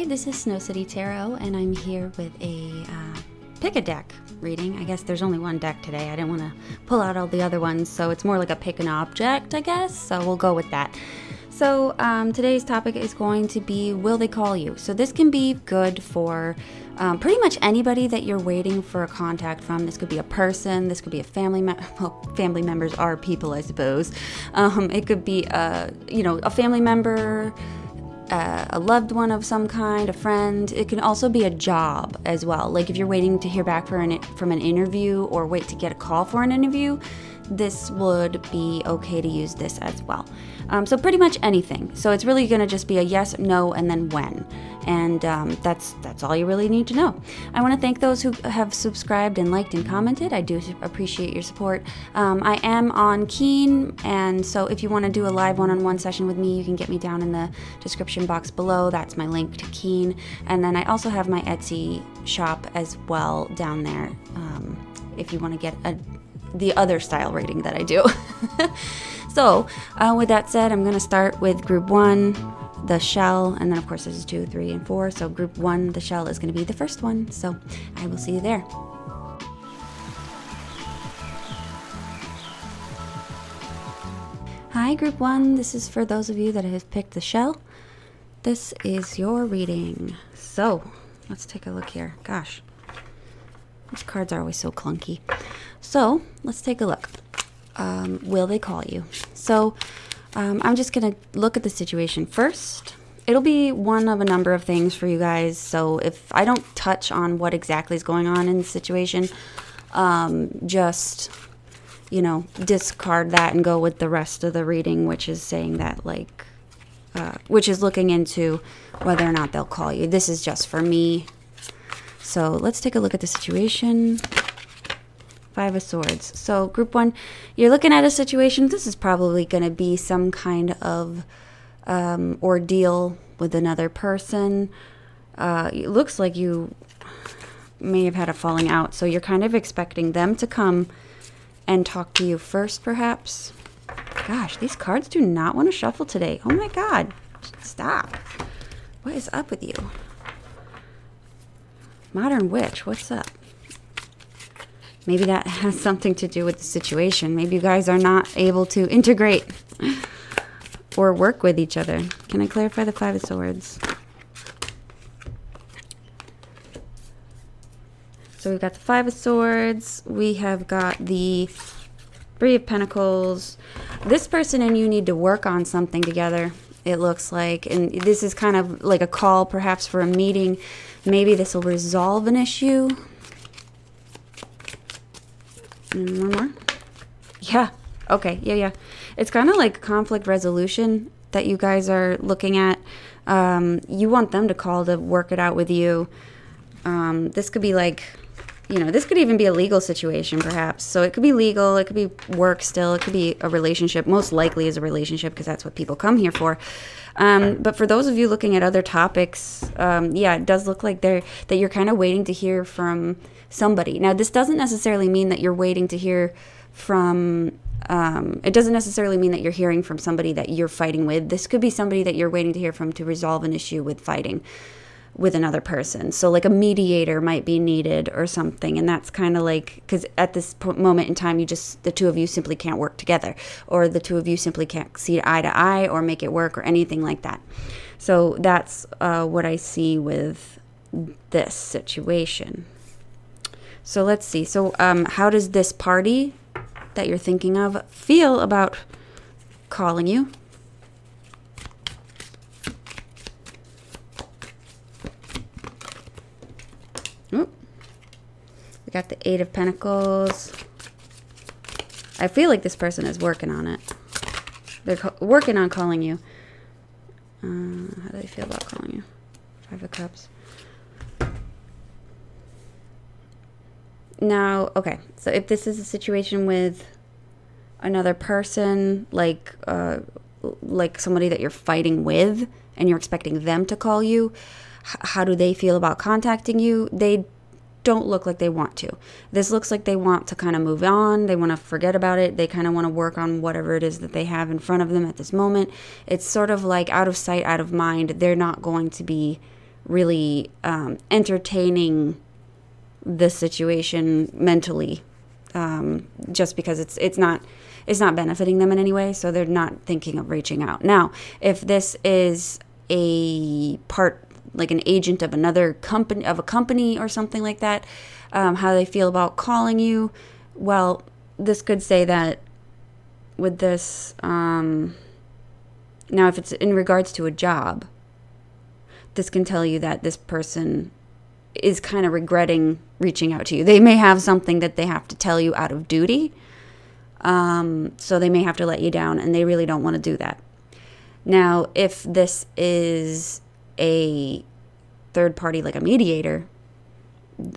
Hi, this is Snow City Tarot, and I'm here with a pick a deck reading. I guess there's only one deck today. I didn't want to pull out all the other ones, so it's more like a pick an object, I guess, so we'll go with that. So today's topic is going to be, will they call you? So this can be good for pretty much anybody that you're waiting for a contact from. This could be a person, this could be a family member. Well, family members are people, I suppose. It could be a family member, a loved one of some kind, a friend. It can also be a job as well. Like if you're waiting to hear back from an interview or wait to get a call for an interview, this would be okay to use this as well. So pretty much anything. So it's really going to just be a yes, no, and then when. And that's all you really need to know. I want to thank those who have subscribed and liked and commented. I do appreciate your support. I am on Keen, and so if you want to do a live one-on-one session with me, you can get me down in the description box below. That's my link to Keen. And then I also have my Etsy shop as well down there if you want to get the other style rating that I do. So with that said, I'm going to start with group 1, the shell, and then of course this is 2, 3, and 4. So group 1, the shell, is going to be the first one. So I will see you there. Hi group 1, this is for those of you that have picked the shell. This is your reading. So let's take a look here. Gosh, these cards are always so clunky. So let's take a look. Will they call you? So I'm just going to look at the situation first. It'll be one of a number of things for you guys. So if I don't touch on what exactly is going on in the situation, just, discard that and go with the rest of the reading, which is saying that, which is looking into whether or not they'll call you. This is just for me. So let's take a look at the situation. 5 of Swords. So group 1, you're looking at a situation. This is probably going to be some kind of ordeal with another person. It looks like you may have had a falling out. So you're kind of expecting them to come and talk to you first, perhaps. Gosh, these cards do not want to shuffle today. Oh my God. Stop. What is up with you? Modern Witch, what's up? Maybe that has something to do with the situation. Maybe you guys are not able to integrate or work with each other. Can I clarify the 5 of Swords? So we've got the 5 of Swords. We have got the 3 of Pentacles. This person and you need to work on something together, it looks like. And this is kind of like a call perhaps for a meeting. Maybe this will resolve an issue. And one more. Yeah. Okay. Yeah. It's kind of like conflict resolution that you guys are looking at. You want them to call to work it out with you. This could be like, this could even be a legal situation perhaps. So it could be legal. It could be work still. It could be a relationship. Most likely is a relationship because that's what people come here for. But for those of you looking at other topics, yeah, it does look like that you're kind of waiting to hear from somebody. Now, this doesn't necessarily mean that you're waiting to hear from, it doesn't necessarily mean that you're hearing from somebody that you're fighting with. This could be somebody that you're waiting to hear from to resolve an issue with fighting with another person. So like a mediator might be needed or something. And that's kind of like, because at this moment in time, the two of you simply can't work together, or the two of you simply can't see eye to eye or make it work or anything like that. So that's what I see with this situation. So let's see. So how does this party that you're thinking of feel about calling you? Oh, we got the 8 of Pentacles. I feel like this person is working on it. They're working on calling you. How do they feel about calling you? 5 of Cups. Now, okay, so if this is a situation with another person, like somebody that you're fighting with and you're expecting them to call you, how do they feel about contacting you? They don't look like they want to. This looks like they want to kind of move on. They want to forget about it. They kind of want to work on whatever it is that they have in front of them at this moment. It's sort of like out of sight, out of mind. They're not going to be really entertaining the situation mentally, just because it's not benefiting them in any way, so they're not thinking of reaching out. Now, if this is a part, like an agent of another company, of a company or something like that, how they feel about calling you, well, this could say that with this, now if it's in regards to a job, this can tell you that this person is kind of regretting reaching out to you. They may have something that they have to tell you out of duty, so they may have to let you down, and they really don't want to do that. Now, if this is a third party, like a mediator,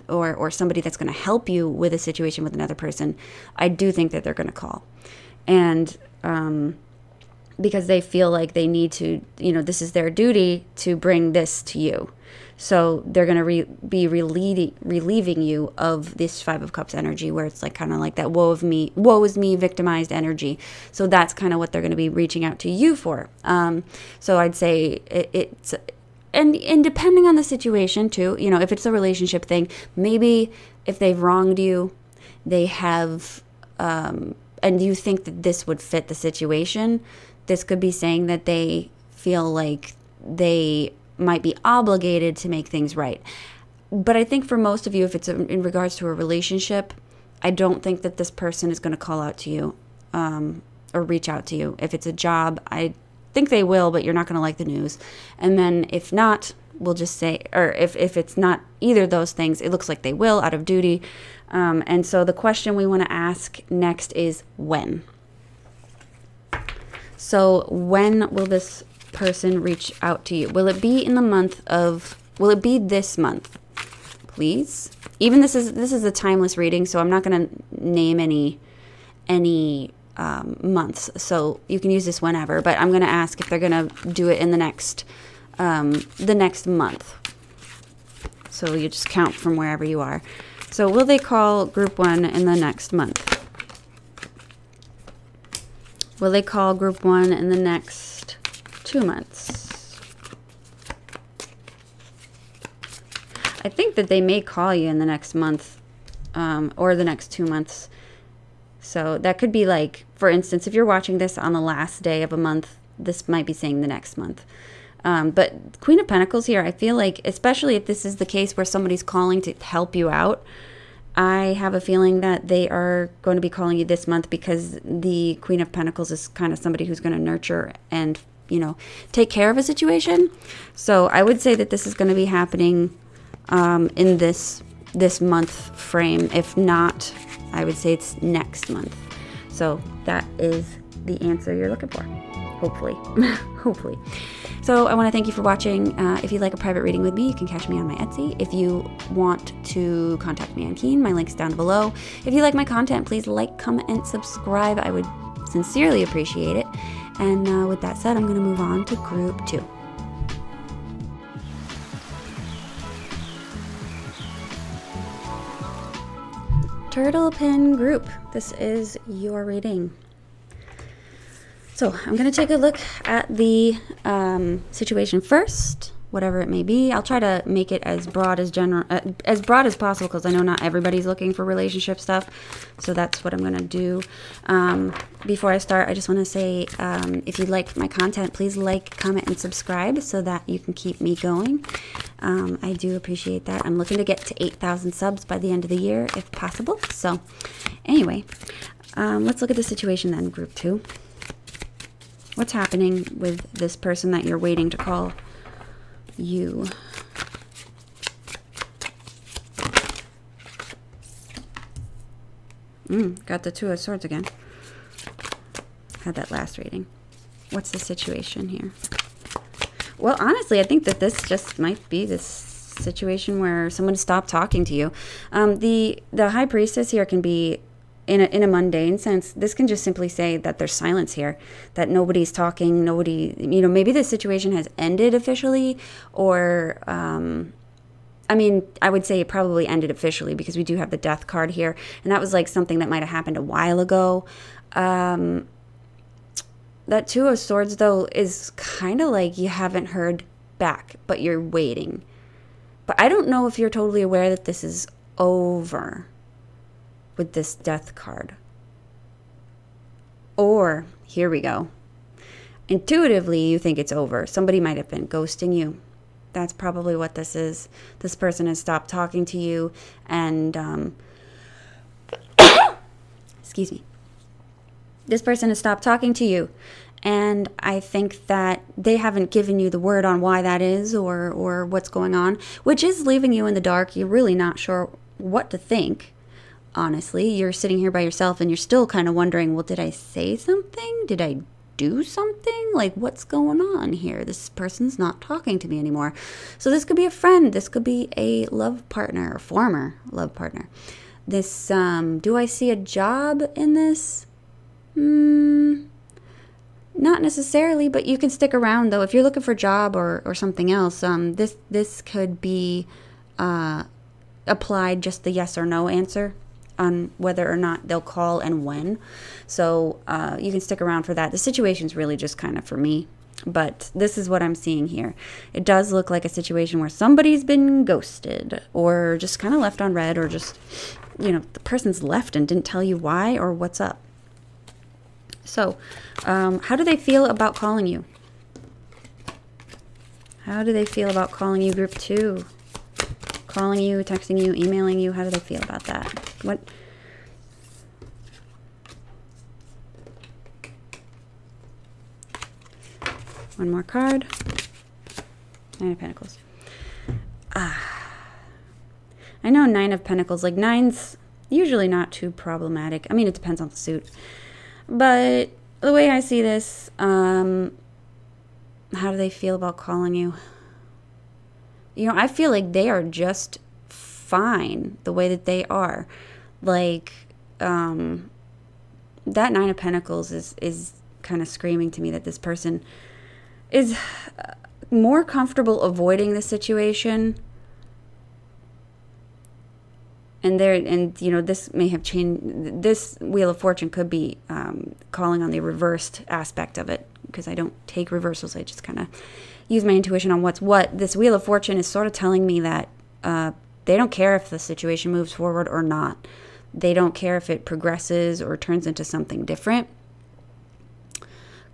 or somebody that's going to help you with a situation with another person, I do think that they're going to call. And because they feel like they need to, this is their duty to bring this to you. So they're going to be relieving you of this Five of Cups energy, where it's like kind of like that woe is me, victimized energy. So that's kind of what they're going to be reaching out to you for. So I'd say it's, and depending on the situation too, if it's a relationship thing, maybe if they've wronged you, they have, and you think that this would fit the situation, this could be saying that they feel like they might be obligated to make things right. But I think for most of you, if it's in regards to a relationship, I don't think that this person is going to call out to you, or reach out to you. If it's a job, I think they will, but you're not going to like the news. And then if not, we'll just say, or if it's not either of those things, it looks like they will out of duty. And so the question we want to ask next is when. So when will this person reach out to you? Will it be will it be this month? Please. Even this is a timeless reading, so I'm not going to name any months. So you can use this whenever, but I'm going to ask if they're going to do it in the next month. So you just count from wherever you are. So will they call group 1 in the next month? Will they call group 1 in the next 2 months? I think that they may call you in the next month, or the next 2 months. So that could be like, for instance, if you're watching this on the last day of a month, this might be saying the next month. But Queen of Pentacles here, I feel like, especially if this is the case where somebody's calling to help you out, I have a feeling that they are going to be calling you this month, because the Queen of Pentacles is kind of somebody who's going to nurture and, take care of a situation. So I would say that this is going to be happening in this month frame. If not, I would say it's next month. So that is the answer you're looking for, hopefully. Hopefully. So I want to thank you for watching. If you'd like a private reading with me, you can catch me on my Etsy. If you want to contact me on Keen, my link's down below. If you like my content, please like, comment, and subscribe. I would sincerely appreciate it. And with that said, I'm going to move on to group 2. Turtle Pin group, this is your reading. So I'm going to take a look at the situation first, whatever it may be. I'll try to make it as broad as possible, because I know not everybody's looking for relationship stuff. So that's what I'm going to do. Before I start, I just want to say, if you like my content, please like, comment, and subscribe so that you can keep me going. I do appreciate that. I'm looking to get to 8,000 subs by the end of the year, if possible. So anyway, let's look at the situation then, group 2. What's happening with this person that you're waiting to call you? Got the Two of Swords again. Had that last reading. What's the situation here? Well, honestly, I think that this just might be this situation where someone stopped talking to you. The High Priestess here can be, in a mundane sense, this can just simply say that there's silence here, that nobody's talking, maybe this situation has ended officially, or, I mean, I would say it probably ended officially, because we do have the Death card here, and that was like something that might have happened a while ago. That Two of Swords, though, is kind of like you haven't heard back, but you're waiting But I don't know if you're totally aware that this is over with this death card. Or, here we go. Intuitively, you think it's over. Somebody might have been ghosting you. That's probably what this is. This person has stopped talking to you and, excuse me. This person has stopped talking to you. And I think that they haven't given you the word on why that is or what's going on, which is leaving you in the dark. You're really not sure what to think. Honestly, you're sitting here by yourself and you're still kind of wondering, well, did I say something? Did I do something? Like, what's going on here? This person's not talking to me anymore. So this could be a friend. This could be a love partner, or former love partner. This, do I see a job in this? Not necessarily, but you can stick around, though. If you're looking for a job or something else, this could be applied just the yes or no answer on whether or not they'll call and when. So you can stick around for that. The situation's really just kind of for me, but this is what I'm seeing here. It does look like a situation where somebody's been ghosted or just kind of left on red, or just, the person's left and didn't tell you why or what's up. So how do they feel about calling you? How do they feel about calling you, group 2? Calling you, texting you, emailing you? How do they feel about that? What? One more card. 9 of Pentacles. I know 9 of Pentacles. Like, 9's usually not too problematic. I mean, it depends on the suit. But the way I see this, how do they feel about calling you? I feel like they are just fine the way that they are. Like, that 9 of Pentacles is kind of screaming to me that this person is more comfortable avoiding the situation. And this may have changed. This Wheel of Fortune could be calling on the reversed aspect of it, because I don't take reversals. I just kind of use my intuition on what's what. This Wheel of Fortune is sort of telling me that they don't care if the situation moves forward or not. They don't care if it progresses or turns into something different,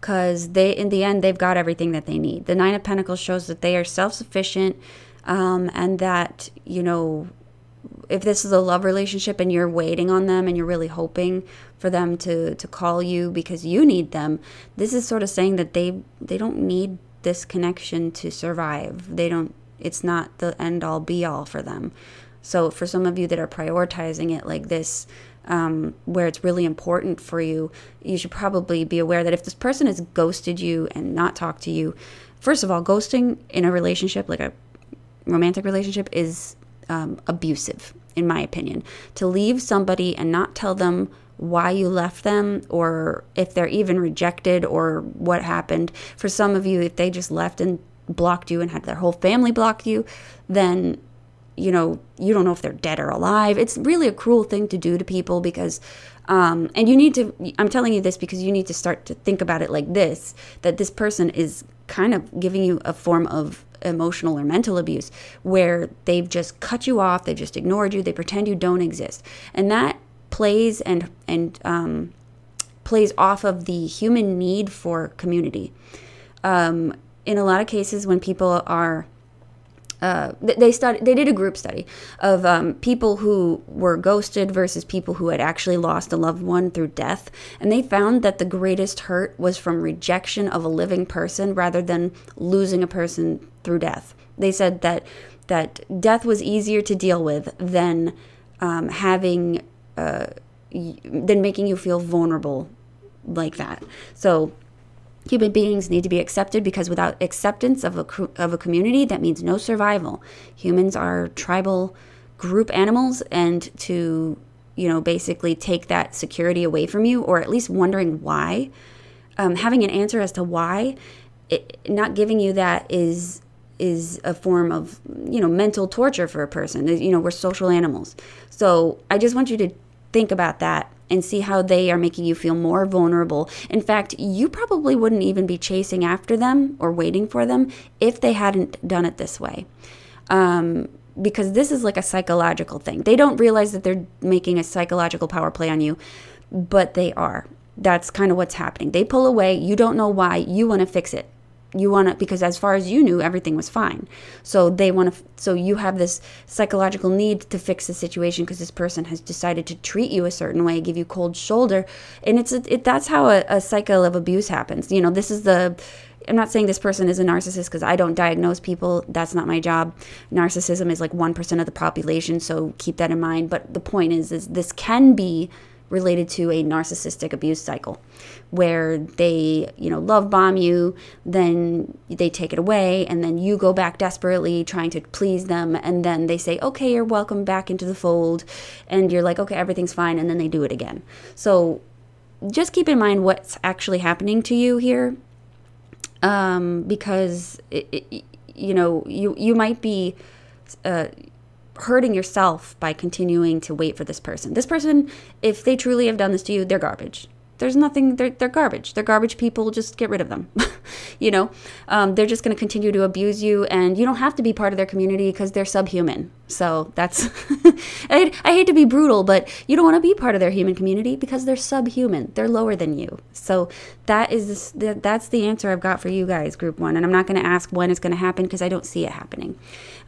because in the end, they've got everything that they need. The 9 of Pentacles shows that they are self-sufficient, and that, if this is a love relationship and you're waiting on them and you're really hoping for them to call you because you need them, this is sort of saying that they don't need this connection to survive. It's not the end all be all for them. So for some of you that are prioritizing it like this, where it's really important for you, you should probably be aware that if this person has ghosted you and not talked to you, first of all, ghosting in a relationship, like a romantic relationship, is abusive, in my opinion. To leave somebody and not tell them why you left them, or if they're even rejected or what happened. For some of you, if they just left and blocked you and had their whole family block you, then you don't know if they're dead or alive. It's really a cruel thing to do to people, because and you need to, I'm telling you this because you need to start to think about it like this, that this person is kind of giving you a form of emotional or mental abuse, where they've just cut you off, they've just ignored you, they pretend you don't exist. And that plays and plays off of the human need for community. In a lot of cases, when people are they did a group study of people who were ghosted versus people who had actually lost a loved one through death, and they found that the greatest hurt was from rejection of a living person rather than losing a person through death. They said that death was easier to deal with than than making you feel vulnerable like that. So human beings need to be accepted, because without acceptance of a community, that means no survival. Humans are tribal group animals, and to, basically take that security away from you, or at least wondering why, having an answer as to why, not giving you that is a form of, mental torture for a person. We're social animals. So I just want you to think about that and see how they are making you feel more vulnerable. In fact, you probably wouldn't even be chasing after them or waiting for them if they hadn't done it this way. because this is like a psychological thing. They don't realize that they're making a psychological power play on you, but they are. That's kind of what's happening. They pull away. You don't know why. You want to fix it. You want to, because as far as you knew, everything was fine. So they want to, so you have this psychological need to fix the situation because this person has decided to treat you a certain way, give you cold shoulder. And that's how a cycle of abuse happens. You know, this is I'm not saying this person is a narcissist because I don't diagnose people. That's not my job. Narcissism is like 1% of the population, so keep that in mind. But the point is this can be related to a narcissistic abuse cycle where they, you know, love bomb you, then they take it away, and then you go back desperately trying to please them, and then they say, okay, you're welcome back into the fold, and you're like, okay, everything's fine, and then they do it again. So just keep in mind what's actually happening to you here, because, you know, you might be hurting yourself by continuing to wait for this person. This person, if they truly have done this to you, they're garbage. There's nothing, they're garbage. They're garbage people, just get rid of them. You know, they're just going to continue to abuse you, and you don't have to be part of their community because they're subhuman. So that's, I hate to be brutal, but you don't want to be part of their human community because they're subhuman. They're lower than you. So that's the answer I've got for you guys, group one. And I'm not going to ask when it's going to happen because I don't see it happening.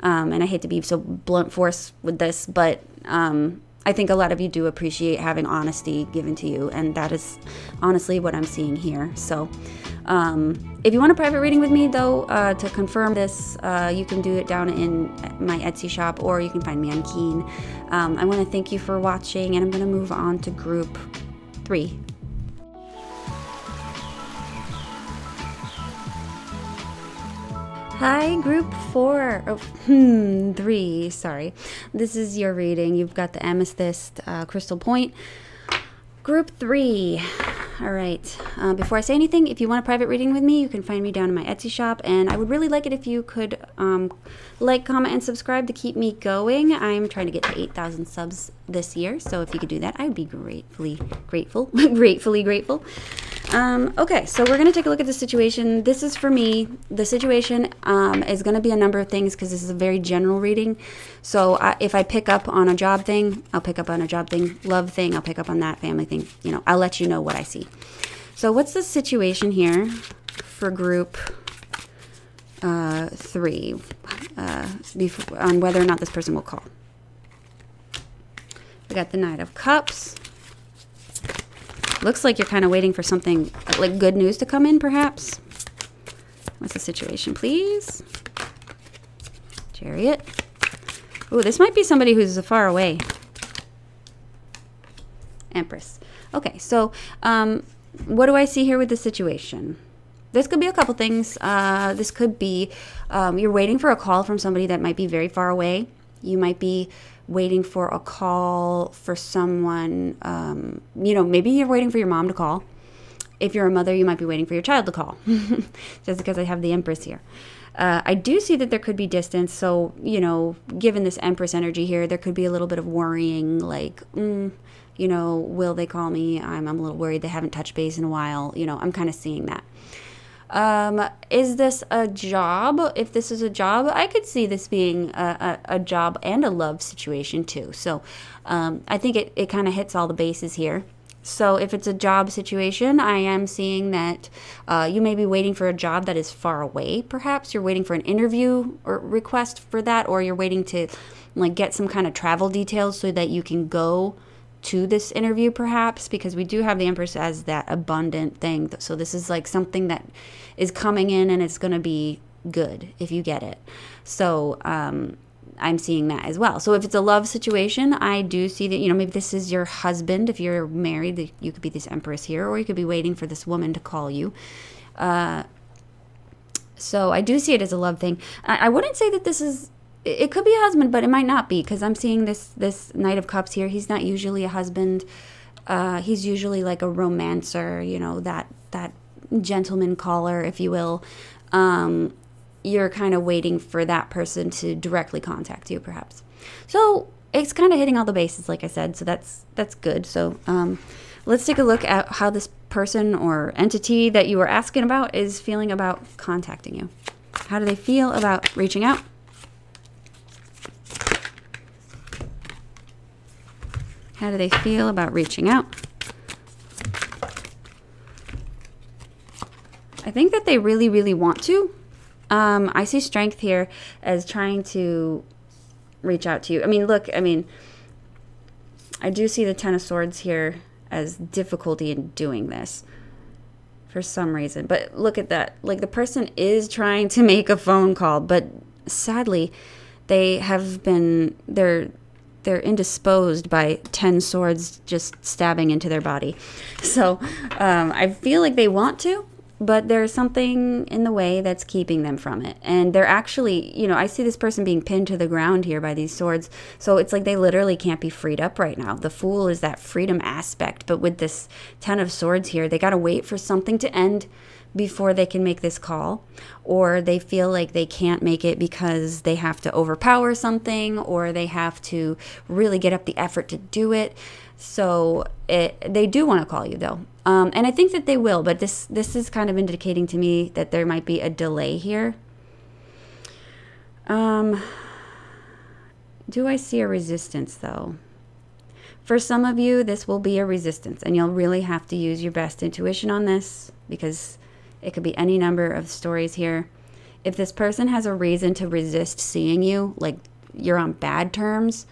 And I hate to be so blunt force with this, but I think a lot of you do appreciate having honesty given to you, and that is honestly what I'm seeing here. So if you want a private reading with me, though, to confirm this, you can do it down in my Etsy shop, or you can find me on Keen. I want to thank you for watching, and I'm going to move on to group 3. Hi, group 4. Oh, 3, sorry. This is your reading. You've got the amethyst crystal point. Group 3. All right. Before I say anything, if you want a private reading with me, you can find me down in my Etsy shop. And I would really like it if you could like, comment, and subscribe to keep me going. I'm trying to get to 8,000 subs this year. So if you could do that, I would be gratefully grateful. Gratefully grateful. Okay, so we're going to take a look at the situation. This is for me. The situation is going to be a number of things because this is a very general reading. So if I pick up on a job thing, I'll pick up on a job thing. Love thing, I'll pick up on that. Family thing, you know, I'll let you know what I see. So what's the situation here for group 3 on whether or not this person will call? We got the Knight of Cups. Looks like you're kind of waiting for something like good news to come in, perhaps. What's the situation, please? Chariot. Oh, this might be somebody who's far away. Empress. Okay, so what do I see here with the situation? This could be a couple things. This could be you're waiting for a call from somebody that might be very far away. You might be waiting for a call for someone, you know, maybe you're waiting for your mom to call. If you're a mother, you might be waiting for your child to call, just because I have the Empress here. I do see that there could be distance, so, you know, given this Empress energy here, there could be a little bit of worrying, like, you know, will they call me? I'm a little worried. They haven't touched base in a while. You know, I'm kind of seeing that. Is this a job? If this is a job, I could see this being a job and a love situation too. So I think it kind of hits all the bases here. So if it's a job situation, I am seeing that you may be waiting for a job that is far away. Perhaps you're waiting for an interview or request for that, or you're waiting to like get some kind of travel details so that you can go to this interview, perhaps, because we do have the Empress as that abundant thing. So this is like something that is coming in, and it's going to be good if you get it. So I'm seeing that as well. So if it's a love situation, I do see that, you know, maybe this is your husband. If you're married, you could be this Empress here, or you could be waiting for this woman to call you. So I do see it as a love thing. I wouldn't say that this is, it could be a husband, but it might not be, because I'm seeing this Knight of Cups here. He's not usually a husband. He's usually like a romancer, you know, that gentleman caller, if you will. You're kind of waiting for that person to directly contact you, perhaps. So it's kind of hitting all the bases, like I said. So that's good. So let's take a look at how this person or entity that you were asking about is feeling about contacting you. How do they feel about reaching out? How do they feel about reaching out? I think that they really, really want to. I see strength here as trying to reach out to you. I mean, look, I do see the Ten of Swords here as difficulty in doing this for some reason. But look at that. Like, the person is trying to make a phone call, but sadly, they're indisposed by 10 swords just stabbing into their body. So I feel like they want to, but there's something in the way that's keeping them from it. And they're actually, you know, I see this person being pinned to the ground here by these swords. So it's like they literally can't be freed up right now. The Fool is that freedom aspect. But with this 10 of Swords here, they got to wait for something to end before they can make this call. Or they feel like they can't make it because they have to overpower something, or they have to really get up the effort to do it. So they do want to call you, though. And I think that they will, but this is kind of indicating to me that there might be a delay here. Do I see a resistance, though? For some of you, this will be a resistance, and you'll really have to use your best intuition on this, because it could be any number of stories here. If this person has a reason to resist seeing you, like you're on bad terms,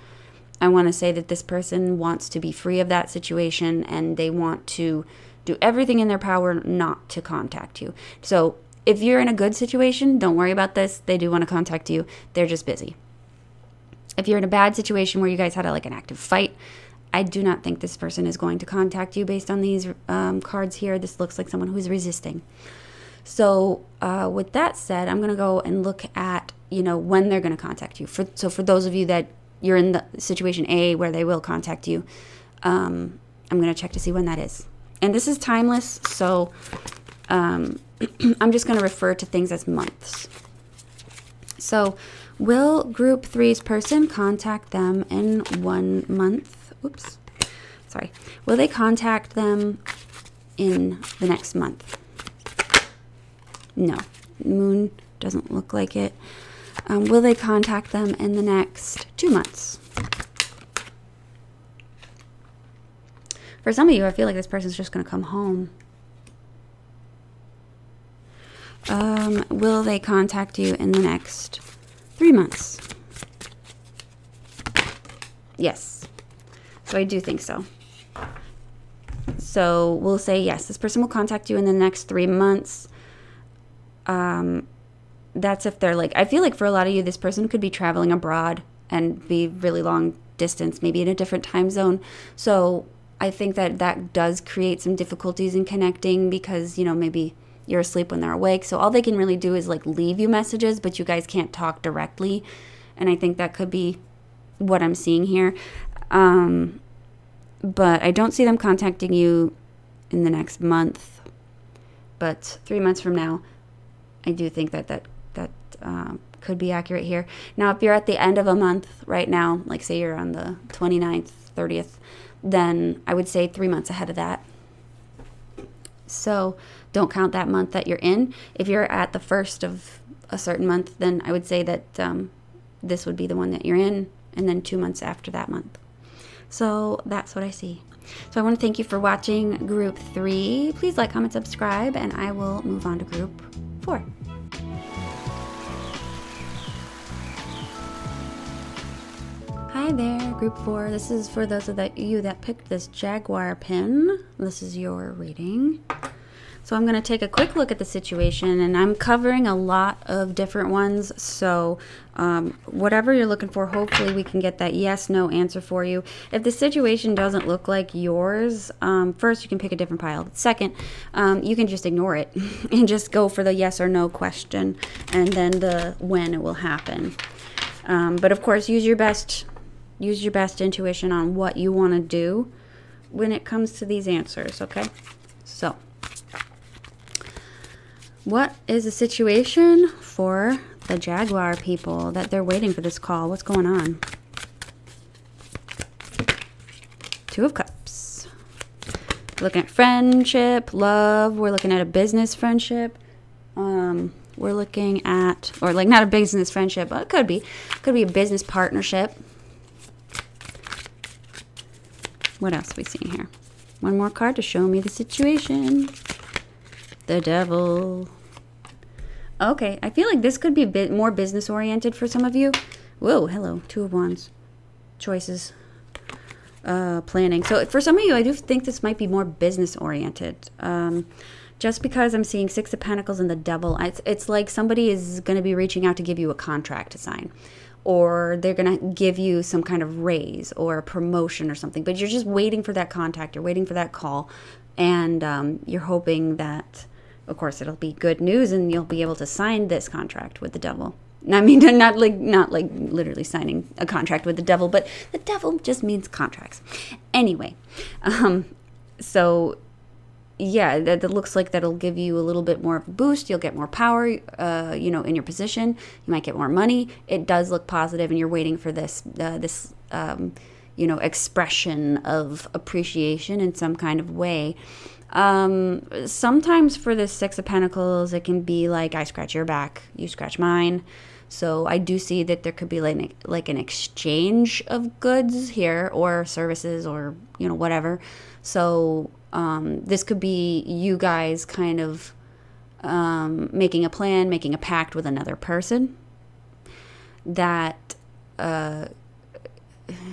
I want to say that this person wants to be free of that situation, and they want to do everything in their power not to contact you. So if you're in a good situation, don't worry about this. They do want to contact you. They're just busy. If you're in a bad situation where you guys had an active fight, I do not think this person is going to contact you based on these cards here. This looks like someone who's resisting. So with that said, I'm going to go and look at, when they're going to contact you. So for those of you that you're in the situation A where they will contact you, I'm going to check to see when that is. And this is timeless, so I'm just going to refer to things as months. So will group 3's person contact them in 1 month? Oops. Sorry. Will they contact them in the next month? No. Moon doesn't look like it. Will they contact them in the next 2 months? For some of you, I feel like this person's just going to come home. Will they contact you in the next 3 months? Yes. So I do think so. So we'll say yes, this person will contact you in the next 3 months. That's if they're I feel like for a lot of you, this person could be traveling abroad and be really long distance, maybe in a different time zone. So I think that does create some difficulties in connecting because, maybe you're asleep when they're awake. So all they can really do is leave you messages, but you guys can't talk directly. And I think that could be what I'm seeing here. But I don't see them contacting you in the next month. But 3 months from now, I do think that could be accurate here. Now, if you're at the end of a month right now, say you're on the 29th, 30th, then I would say 3 months ahead of that. So don't count that month that you're in. If you're at the first of a certain month, then I would say that this would be the one that you're in, and then 2 months after that month. So that's what I see. So I want to thank you for watching Group 3. Please like, comment, subscribe, and I will move on to Group 4. Hi there, Group 4. This is for those of you that picked this Jaguar pin. This is your reading. So I'm going to take a quick look at the situation, and I'm covering a lot of different ones. So whatever you're looking for, hopefully we can get that yes, no answer for you. If the situation doesn't look like yours, first you can pick a different pile. Second, you can just ignore it and just go for the yes or no question, and then the when it will happen. But of course, use your best intuition on what you want to do when it comes to these answers, okay? So what is the situation for the Jaguar people that they're waiting for this call? What's going on? 2 of Cups. Looking at friendship, love. We're looking at a business friendship. We're looking at, or not a business friendship, but it could be a business partnership. What else are we seeing here? One more card to show me the situation. The Devil. Okay, I feel like this could be a bit more business oriented for some of you. Whoa, hello, Two of Wands. Choices. Planning. So for some of you, I do think this might be more business oriented. Just because I'm seeing Six of Pentacles and the Devil, it's like somebody is going to be reaching out to give you a contract to sign. Or they're going to give you some kind of raise or a promotion or something. But you're just waiting for that contact. You're waiting for that call. And you're hoping that, of course, it'll be good news and you'll be able to sign this contract with the Devil. I mean, not like literally signing a contract with the Devil, but the Devil just means contracts. Anyway, so yeah, that looks like that'll give you a little bit more of a boost. You'll get more power, you know, in your position. You might get more money. It does look positive, and you're waiting for this, you know, expression of appreciation in some kind of way. Sometimes for the Six of Pentacles, it can be like, I scratch your back, you scratch mine. So I do see that there could be like an exchange of goods here or services or, you know, whatever. So this could be you guys kind of making a plan, making a pact with another person that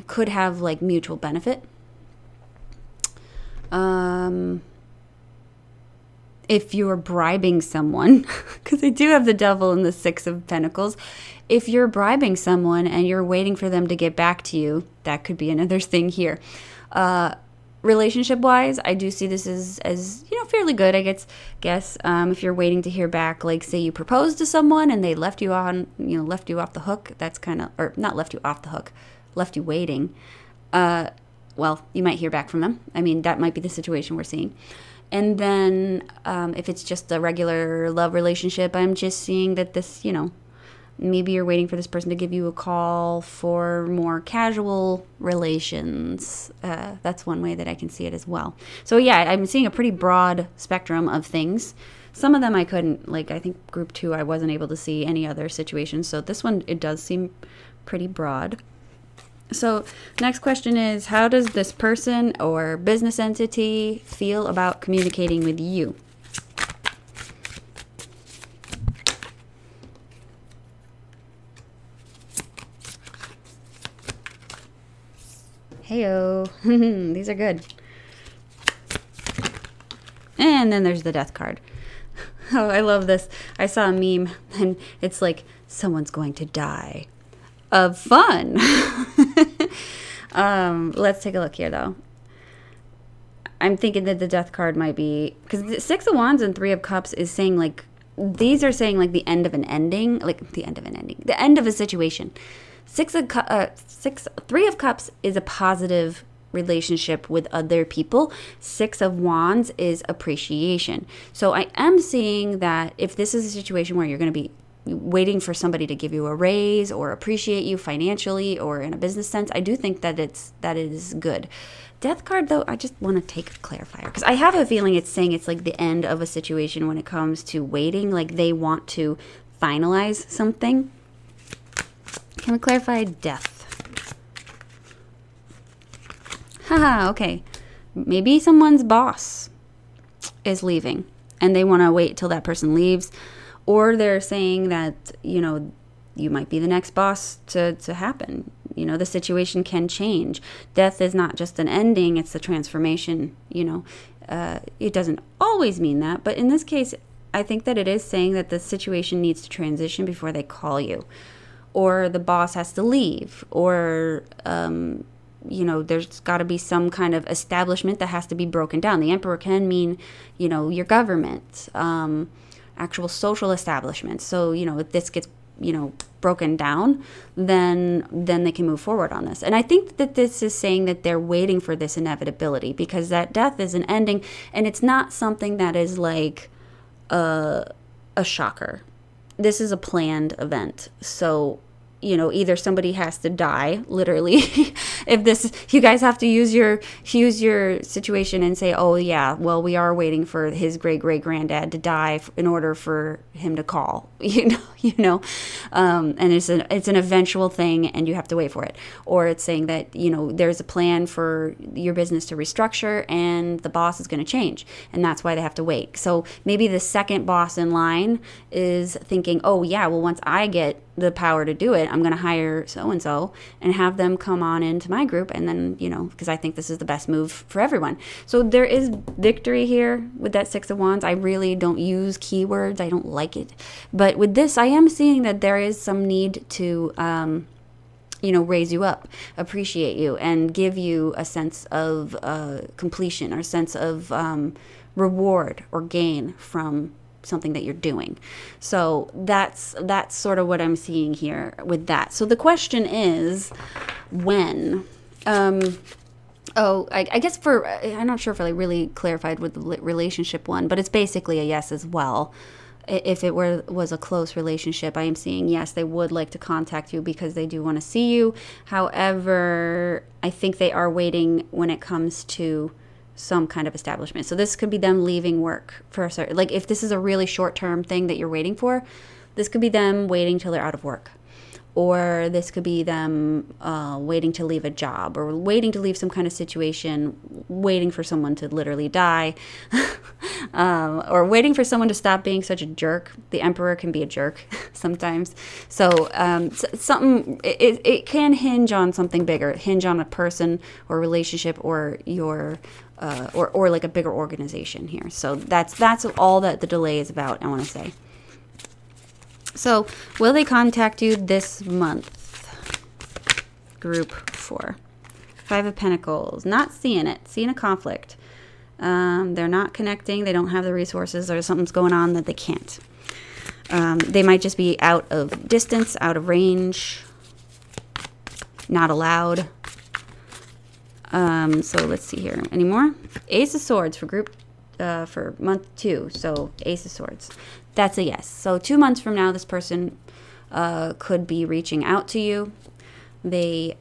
could have like mutual benefit. If you're bribing someone, because I do have the Devil and the Six of Pentacles, if you're bribing someone and you're waiting for them to get back to you, that could be another thing here. Relationship-wise, I do see this as you know, fairly good, I guess. If you're waiting to hear back, like say you proposed to someone and they left you off the hook, that's kind of, or not left you off the hook, left you waiting. Well, you might hear back from them. I mean, that might be the situation we're seeing. And then if it's just a regular love relationship, I'm just seeing that this, you know, maybe you're waiting for this person to give you a call for more casual relations. That's one way that I can see it as well. So yeah, I'm seeing a pretty broad spectrum of things. Some of them I couldn't, like I think group 2, I wasn't able to see any other situations. So this one, it does seem pretty broad. So next question is, how does this person or business entity feel about communicating with you? Heyo. These are good. And then there's the Death card. Oh, I love this. I saw a meme and it's like, someone's going to die of fun. Let's take a look here though. I'm thinking that the Death card might be, because the Six of Wands and Three of Cups is saying like, these are saying like the end of an ending, like the end of an ending, the end of a situation. Three of Cups is a positive relationship with other people. Six of Wands is appreciation. So I am seeing that if this is a situation where you're going to be waiting for somebody to give you a raise or appreciate you financially or in a business sense, I do think that it is good. Death card though, I just want to take a clarifier because I have a feeling it's saying it's like the end of a situation when it comes to waiting, like they want to finalize something. Can we clarify death? Haha, okay. Maybe someone's boss is leaving and they want to wait till that person leaves. Or they're saying that, you know, you might be the next boss to happen. You know, the situation can change. Death is not just an ending, it's a transformation, you know. It doesn't always mean that, but in this case, I think that it is saying that the situation needs to transition before they call you. Or the boss has to leave. Or, you know, there's got to be some kind of establishment that has to be broken down. The Emperor can mean, you know, your government, actual social establishments. So, you know, if this gets, you know, broken down, then they can move forward on this. And I think that this is saying that they're waiting for this inevitability because that death is an ending and it's not something that is like a shocker. This is a planned event. So either somebody has to die, literally. If you guys have to use your situation and say, oh yeah, well, we are waiting for his great granddad to die in order for him to call, and it's an eventual thing and you have to wait for it. Or it's saying that, there's a plan for your business to restructure and the boss is going to change, and that's why they have to wait. So maybe the second boss in line is thinking, oh yeah, well, once I get the power to do it, I'm going to hire so-and-so and have them come on into my group, and then, because I think this is the best move for everyone. So there is victory here with that Six of Wands. I really don't use keywords. I don't like it. But with this, I am seeing that there is some need to, raise you up, appreciate you, and give you a sense of completion or sense of reward or gain from something that you're doing. So that's sort of what I'm seeing here with that. So the question is, when? I guess I'm not sure if I really clarified with the relationship one, but it's basically a yes as well. If it was a close relationship, I am seeing yes, they would like to contact you because they do want to see you. However, I think they are waiting when it comes to some kind of establishment. So this could be them leaving work for a certain, like if this is a really short-term thing that you're waiting for, this could be them waiting till they're out of work. Or this could be them waiting to leave a job, or waiting to leave some kind of situation, waiting for someone to literally die, or waiting for someone to stop being such a jerk. The Emperor can be a jerk sometimes. So it can hinge on something bigger, hinge on a person or relationship or your or like a bigger organization here. So that's all that the delay is about, I want to say. So, will they contact you this month? Group 4. 5 of Pentacles. Not seeing it. Seeing a conflict. They're not connecting. They don't have the resources, or something's going on that they can't. They might just be out of distance, out of range, not allowed. So, let's see here. Any more? Ace of Swords for group for month 2. So, Ace of Swords. That's a yes. So 2 months from now, this person could be reaching out to you. They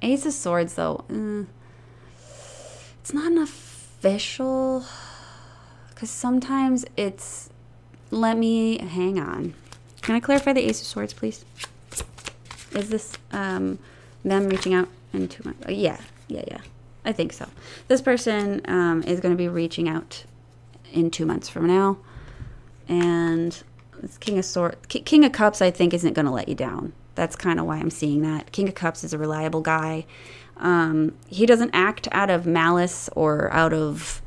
Ace of Swords, though, it's not an official, because sometimes it's, hang on. Can I clarify the Ace of Swords, please? Is this them reaching out in 2 months? Yeah. I think so. This person is going to be reaching out in 2 months from now, and this King of Cups, I think, isn't going to let you down. That's kind of why I'm seeing that. King of Cups is a reliable guy. He doesn't act out of malice or out of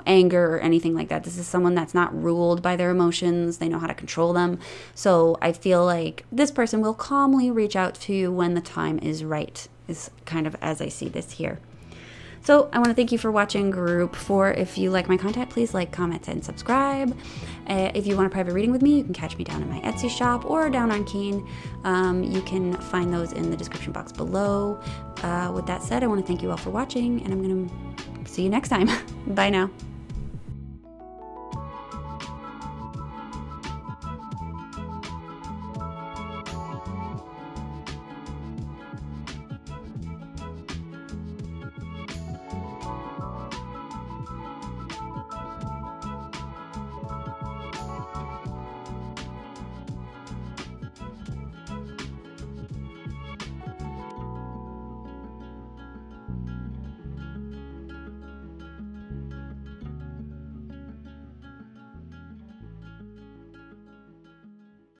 anger or anything like that. This is someone that's not ruled by their emotions. They know how to control them. So I feel like this person will calmly reach out to you when the time is right, is kind of as I see this here. So I want to thank you for watching Group 4. If you like my content, please like, comment, and subscribe. If you want a private reading with me, you can catch me down in my Etsy shop or down on Keen. You can find those in the description box below. With that said, I want to thank you all for watching, and I'm going to see you next time. Bye now.